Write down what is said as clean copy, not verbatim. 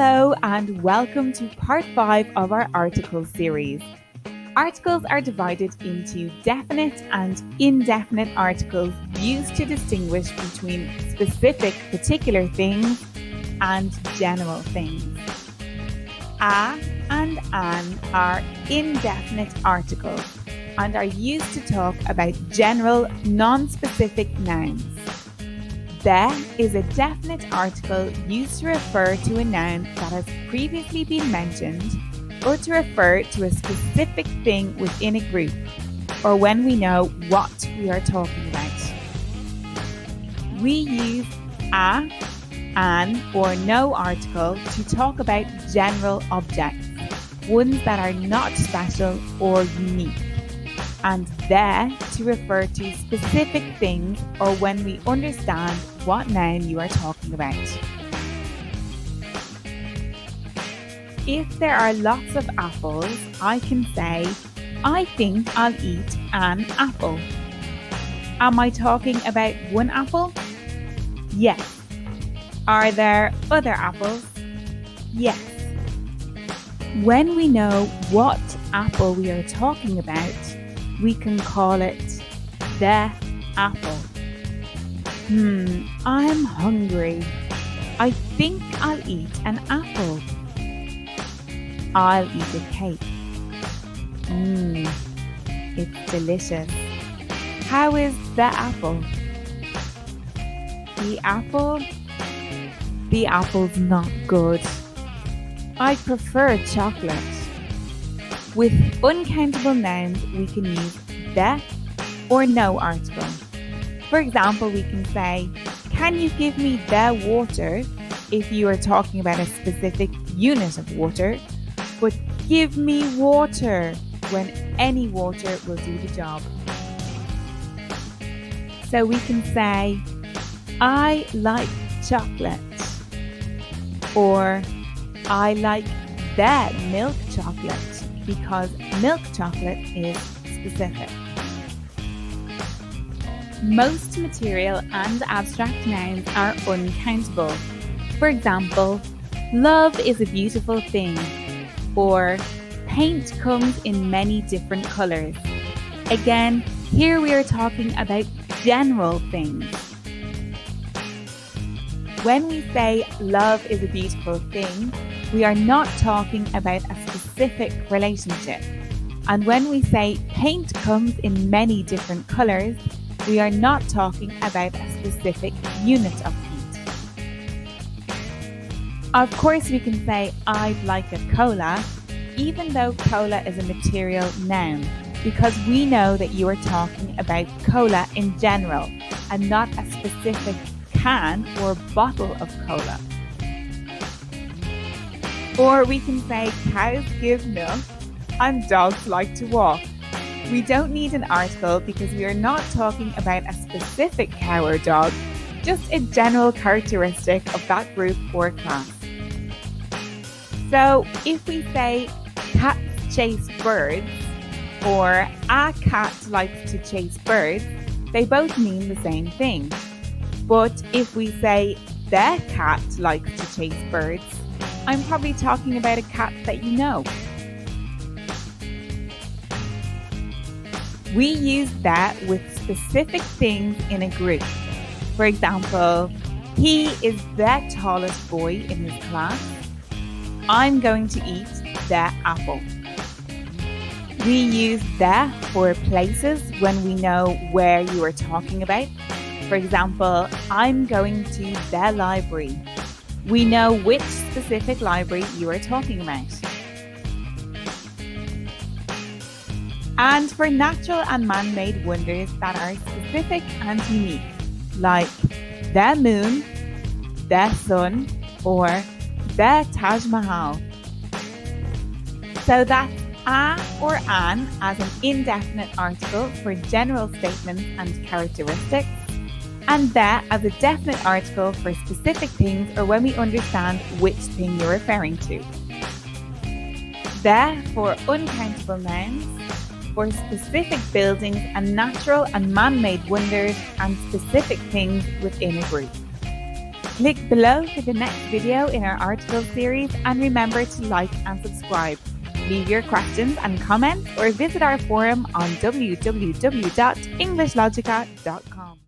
Hello and welcome to part 5 of our article series. Articles are divided into definite and indefinite articles used to distinguish between specific particular things and general things. A and an are indefinite articles and are used to talk about general, non-specific nouns. The is a definite article used to refer to a noun that has previously been mentioned or to refer to a specific thing within a group, or when we know what we are talking about. We use a, an, or no article to talk about general objects, ones that are not special or unique, and the to refer to specific things or when we understand what noun you are talking about. If there are lots of apples, I can say, I think I'll eat an apple. Am I talking about one apple? Yes. Are there other apples? Yes. When we know what apple we are talking about, we can call it the apple. I'm hungry. I think I'll eat an apple. I'll eat a cake. It's delicious. How is the apple? The apple's not good. I prefer chocolate. With uncountable nouns, we can use the or no article. For example, we can say, can you give me the water if you are talking about a specific unit of water, but give me water when any water will do the job. So we can say, I like chocolate, or I like the milk chocolate, because milk chocolate is specific. Most material and abstract nouns are uncountable. For example, love is a beautiful thing, or paint comes in many different colours. Again, here we are talking about general things. When we say love is a beautiful thing, we are not talking about a specific relationship. And when we say paint comes in many different colours, we are not talking about a specific unit of paint. Of course, we can say, I'd like a cola, even though cola is a material noun, because we know that you are talking about cola in general and not a specific can or bottle of cola. Or we can say, cows give milk and dogs like to walk. We don't need an article because we are not talking about a specific cow or dog, just a general characteristic of that group or class. So if we say cats chase birds or a cat likes to chase birds, they both mean the same thing. But if we say the cat likes to chase birds, I'm probably talking about a cat that you know. We use that with specific things in a group. For example, he is the tallest boy in his class. I'm going to eat the apple. We use the for places when we know where you are talking about. For example, I'm going to the library. We know which specific library you are talking about. And for natural and man-made wonders that are specific and unique, like the moon, the sun, or the Taj Mahal. So that's a or an as an indefinite article for general statements and characteristics, and the as a definite article for specific things or when we understand which thing you're referring to. The for uncountable nouns, for specific buildings and natural and man-made wonders and specific things within a group. Click below for the next video in our article series and remember to like and subscribe. Leave your questions and comments or visit our forum on www.englishlogica.com.